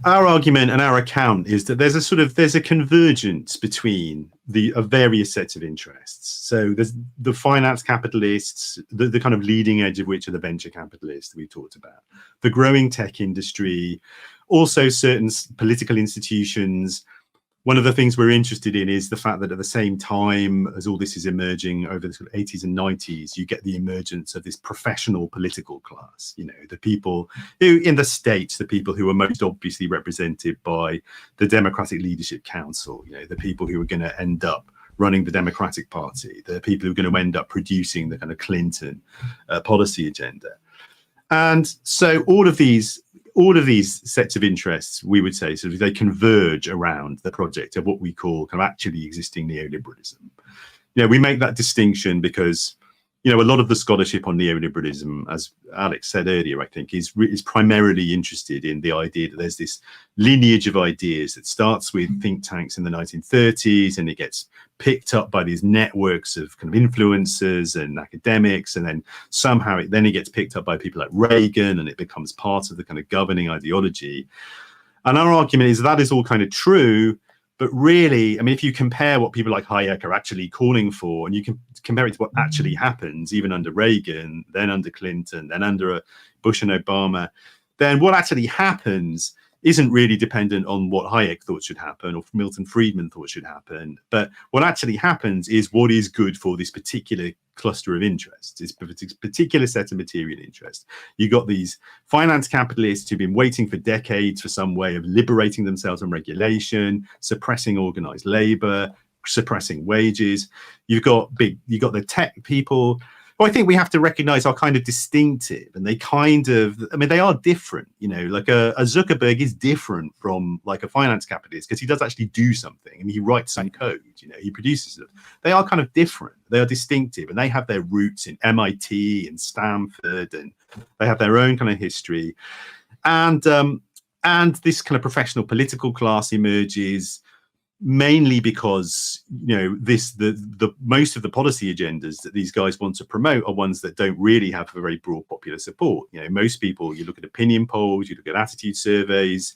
Our argument and our account is that there's a convergence between a various sets of interests. So there's the finance capitalists, the kind of leading edge of which are the venture capitalists we talked about, the growing tech industry, also certain political institutions. One of the things we're interested in is the fact that at the same time as all this is emerging over the sort of 80s and 90s, you get the emergence of this professional political class, the people who in the States, the people who are most obviously represented by the Democratic Leadership Council, the people who are going to end up running the Democratic Party, the people who are going to end up producing the kind of Clinton policy agenda. And so all of these sets of interests, we would say, sort of they converge around the project of what we call kind of actually existing neoliberalism. We make that distinction because, a lot of the scholarship on neoliberalism, as Alex said earlier, I think, is primarily interested in the idea that there's this lineage of ideas that starts with think tanks in the 1930s, and it gets picked up by these networks of kind of influencers and academics, and then somehow it gets picked up by people like Reagan, and it becomes part of the kind of governing ideology. And our argument is that is all kind of true, but really, I mean, if you compare what people like Hayek are actually calling for, and you can compare it to what actually happens, even under Reagan, then under Clinton, then under Bush and Obama, then what actually happens isn't really dependent on what Hayek thought should happen or Milton Friedman thought should happen. But what actually happens is what is good for this particular cluster of interests, this particular set of material interests. You've got these finance capitalists who've been waiting for decades for some way of liberating themselves from regulation, suppressing organized labor, suppressing wages. You've got the tech people who I think we have to recognize are kind of distinctive, and they they are different, like a Zuckerberg is different from like a finance capitalist because he does actually do something and he writes some code, he produces it. They are kind of different, they are distinctive, and they have their roots in MIT and Stanford, and they have their own kind of history. And this kind of professional political class emerges mainly because the most of the policy agendas that these guys want to promote are ones that don't really have a very broad popular support. Most people, you look at opinion polls, you look at attitude surveys,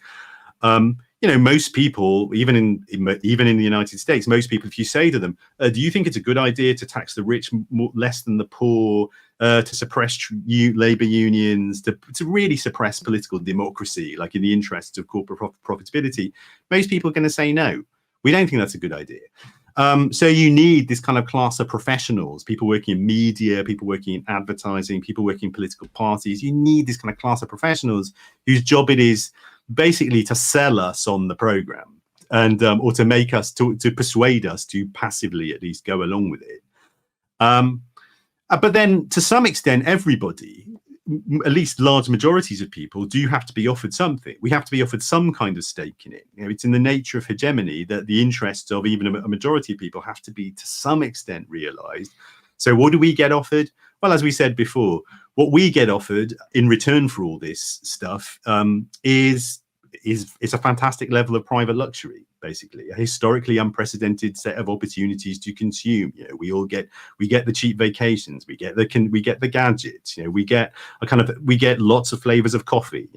most people, even in the United States, most people, if you say to them, do you think it's a good idea to tax the rich less than the poor, to suppress labor unions, to really suppress political democracy, like in the interests of corporate profitability, most people are going to say no. We don't think that's a good idea. So you need this kind of class of professionals, people working in media, people working in advertising, people working in political parties. You need this kind of class of professionals whose job it is basically to sell us on the program and or to make us, to persuade us to passively at least go along with it. But then to some extent, everybody, at least large majorities of people, do have to be offered something. We have to be offered some kind of stake in it. It's in the nature of hegemony that the interests of even a majority of people have to be to some extent realized. So what do we get offered? Well, as we said before, what we get offered in return for all this stuff is a fantastic level of private luxury, basically a historically unprecedented set of opportunities to consume. We get the cheap vacations, we get the gadgets, we get lots of flavors of coffee,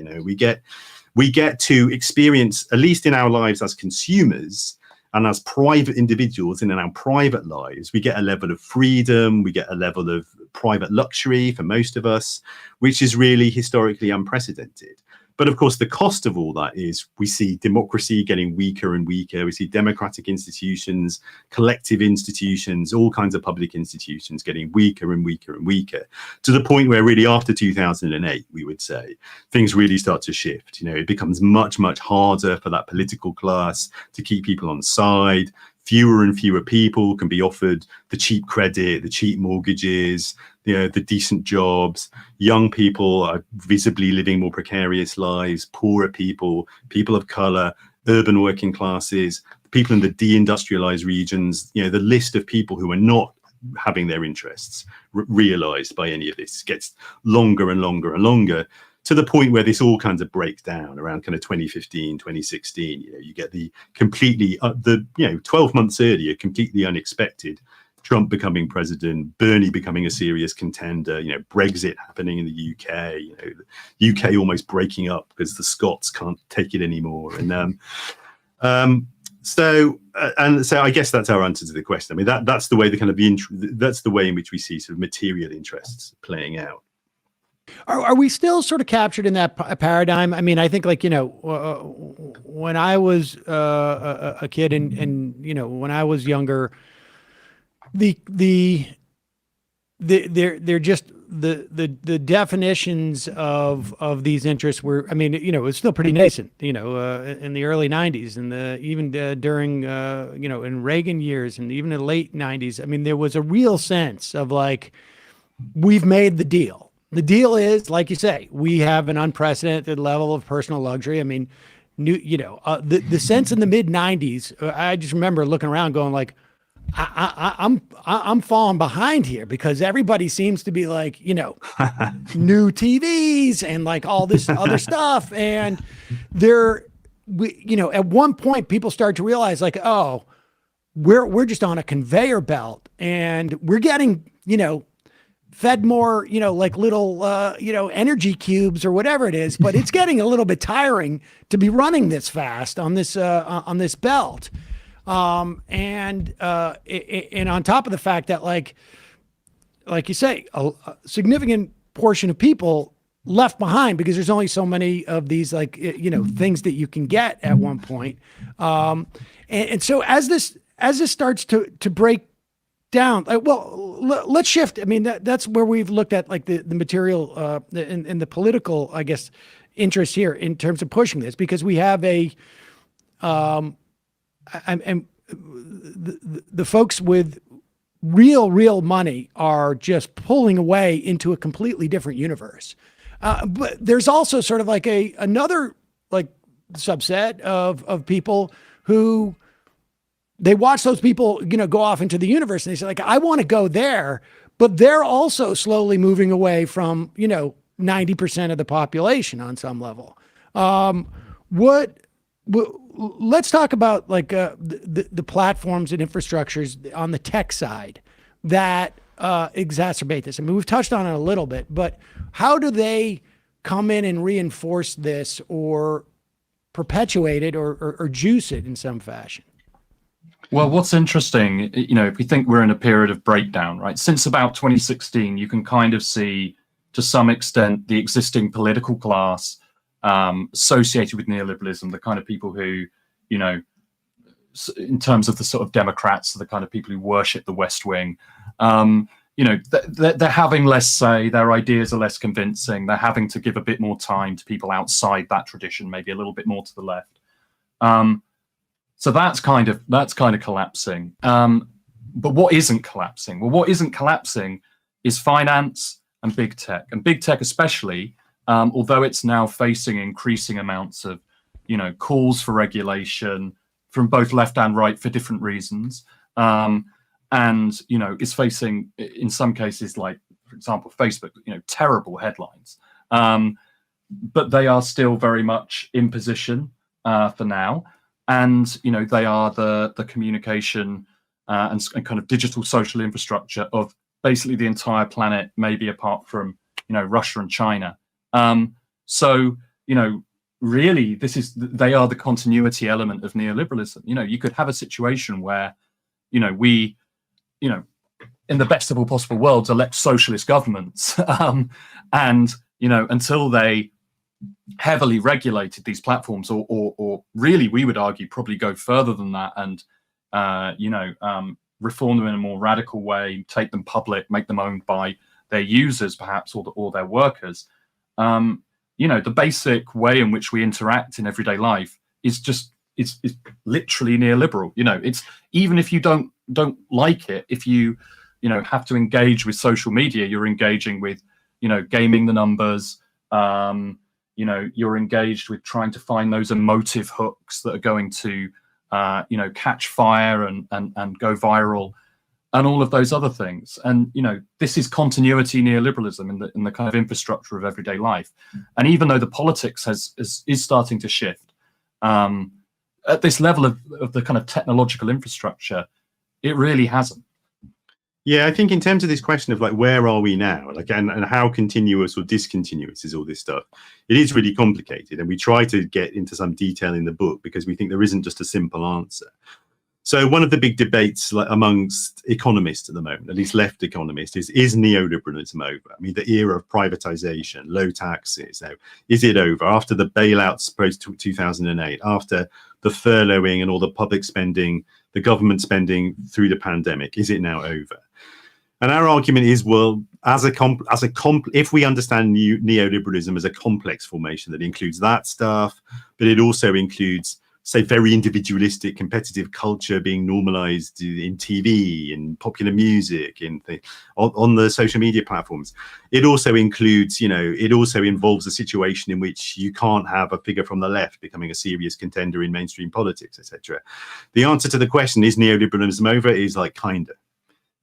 we get to experience, at least in our lives as consumers and as private individuals and in our private lives, we get a level of freedom, we get a level of private luxury for most of us, which is really historically unprecedented. But of course, the cost of all that is we see democracy getting weaker and weaker. We see democratic institutions, collective institutions, all kinds of public institutions getting weaker and weaker and weaker, to the point where really after 2008, we would say, things really start to shift. It becomes much, much harder for that political class to keep people on side. Fewer and fewer people can be offered the cheap credit, the cheap mortgages, the decent jobs. Young people are visibly living more precarious lives. Poorer people, people of color, urban working classes, people in the deindustrialized regions. The list of people who are not having their interests realized by any of this gets longer and longer and longer, to the point where this all kinds of breaks down around kind of 2015, 2016. You get the completely, 12 months earlier, completely unexpected Trump becoming president, Bernie becoming a serious contender, Brexit happening in the UK, the UK almost breaking up because the Scots can't take it anymore. So I guess that's our answer to the question. I mean, that's the way that's the way in which we see sort of material interests playing out. Are we still sort of captured in that paradigm? I mean, I think when I was a kid and when I was younger, they're just the definitions of these interests were, I mean, it was still pretty nascent, in the early 90s and even during, in Reagan years and even in the late 90s. I mean, there was a real sense of like, we've made the deal. The deal is, like you say, we have an unprecedented level of personal luxury. I mean, the sense in the mid 90s, I just remember looking around going like, I'm falling behind here because everybody seems to be like, new TVs and like all this other stuff. And at one point people start to realize like, oh, we're just on a conveyor belt and we're getting, fed more, like little, energy cubes or whatever it is, but it's getting a little bit tiring to be running this fast on this belt. And on top of the fact that like you say, a significant portion of people left behind because there's only so many of these like, things that you can get at one point. And so as this starts to break down, let's shift. I mean, that's where we've looked at like the material, and the political, I guess, interest here in terms of pushing this, because we have the folks with real money are just pulling away into a completely different universe. But there's also sort of like another like subset of people who they watch those people, go off into the universe and they say like, I want to go there, but they're also slowly moving away from, 90% of the population on some level. Let's talk about like the platforms and infrastructures on the tech side that exacerbate this. I mean, we've touched on it a little bit, but how do they come in and reinforce this or perpetuate it or juice it in some fashion? Well, what's interesting, if we think we're in a period of breakdown, right? Since about 2016, you can kind of see to some extent the existing political class associated with neoliberalism, the kind of people who, in terms of the sort of Democrats, the kind of people who worship the West Wing, they're having less say, their ideas are less convincing, they're having to give a bit more time to people outside that tradition, maybe a little bit more to the left. So that's kind of collapsing. But what isn't collapsing? Well, what isn't collapsing is finance and big tech. And big tech especially, although it's now facing increasing amounts of, calls for regulation from both left and right for different reasons. And, is facing, in some cases, like, for example, Facebook, terrible headlines. But they are still very much in position for now. And, they are the communication and kind of digital social infrastructure of basically the entire planet, maybe apart from, Russia and China. So, really, they are the continuity element of neoliberalism. You could have a situation where, we, in the best of all possible worlds, elect socialist governments. And, until they heavily regulated these platforms, or really, we would argue, probably go further than that and, reform them in a more radical way, take them public, make them owned by their users, perhaps, or their workers. The basic way in which we interact in everyday life is literally neoliberal. It's, even if you don't like it, if you have to engage with social media, you're engaging with gaming the numbers. You're engaged with trying to find those emotive hooks that are going to catch fire and go viral, and all of those other things. And this is continuity neoliberalism in the kind of infrastructure of everyday life. And even though the politics is starting to shift at this level of the kind of technological infrastructure, it really hasn't. Yeah, I think in terms of this question of like where are we now, like and how continuous or discontinuous is all this stuff, it is really complicated, and we try to get into some detail in the book because we think there isn't just a simple answer. So one of the big debates like amongst economists at the moment, at least left economists, is neoliberalism over? I mean, the era of privatization, low taxes, now, is it over? After the bailouts post 2008, after the furloughing and all the public spending, the government spending through the pandemic, is it now over? And our argument is, well, if we understand neoliberalism as a complex formation that includes that stuff, but it also includes, say, very individualistic competitive culture being normalized in TV, in popular music, on the social media platforms. It also includes, it also involves a situation in which you can't have a figure from the left becoming a serious contender in mainstream politics, etc. The answer to the question, is neoliberalism over, is like kinda.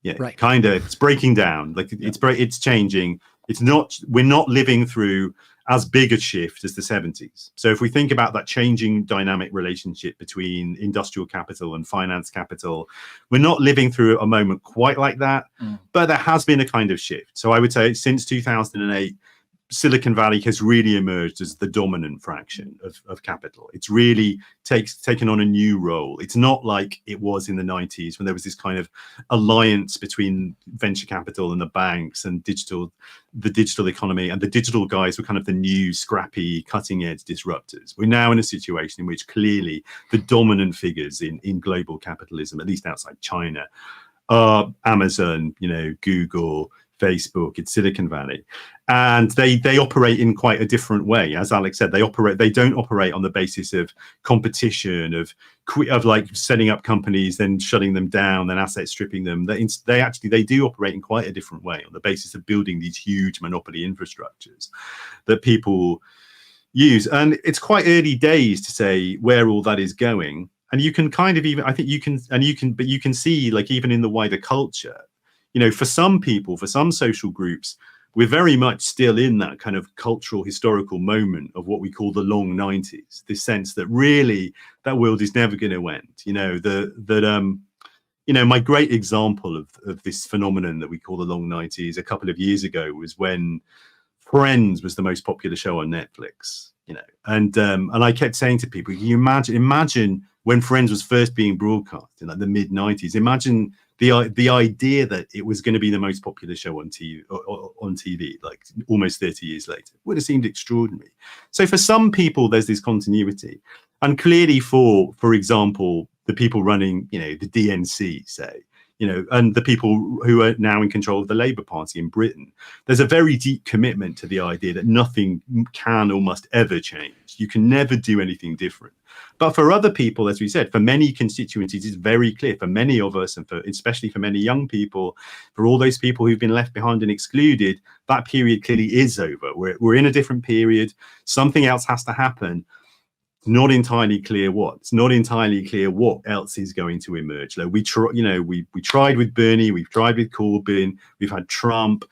Yeah, right. Kinda. It's breaking down. Like it's changing. We're not living through as big a shift as the 70s. So if we think about that changing dynamic relationship between industrial capital and finance capital, we're not living through a moment quite like that, but there has been a kind of shift. So I would say since 2008, Silicon Valley has really emerged as the dominant fraction of capital. It's really taken on a new role. It's not like it was in the 90s when there was this kind of alliance between venture capital and the banks and the digital economy, and the digital guys were kind of the new scrappy cutting edge disruptors. We're now in a situation in which clearly the dominant figures in global capitalism, at least outside China, are Amazon, Google, Facebook, it's Silicon Valley. And they operate in quite a different way. As Alex said, they don't operate on the basis of competition, of like setting up companies, then shutting them down, then asset stripping them. They do operate in quite a different way on the basis of building these huge monopoly infrastructures that people use. And it's quite early days to say where all that is going. And you can kind of but you can see, like, even in the wider culture, for some people, for some social groups, we're very much still in that kind of cultural historical moment of what we call the long 90s, this sense that really that world is never going to end. My great example of this phenomenon that we call the long 90s a couple of years ago was when Friends was the most popular show on Netflix, and I kept saying to people, you imagine when Friends was first being broadcast in like the mid 90s, imagine the idea that it was going to be the most popular show on TV, like almost 30 years later, would have seemed extraordinary. So for some people, there's this continuity, and clearly for example, the people running, the DNC, say, and the people who are now in control of the Labour Party in Britain, there's a very deep commitment to the idea that nothing can or must ever change. You can never do anything different. But for other people, as we said, for many constituencies, it's very clear, for many of us, and especially for many young people, for all those people who've been left behind and excluded, that period clearly is over. We're in a different period. Something else has to happen. It's not entirely clear what. It's not entirely clear what else is going to emerge. Like we tried with Bernie, we've tried with Corbyn, we've had Trump.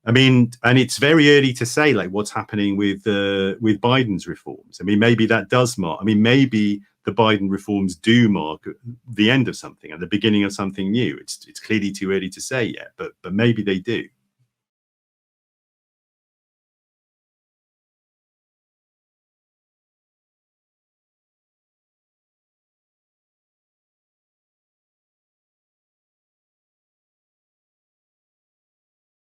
I mean, and it's very early to say like what's happening with Biden's reforms. I mean, maybe that does mark. I mean, maybe the Biden reforms do mark the end of something and the beginning of something new. It's clearly too early to say yet, but maybe they do.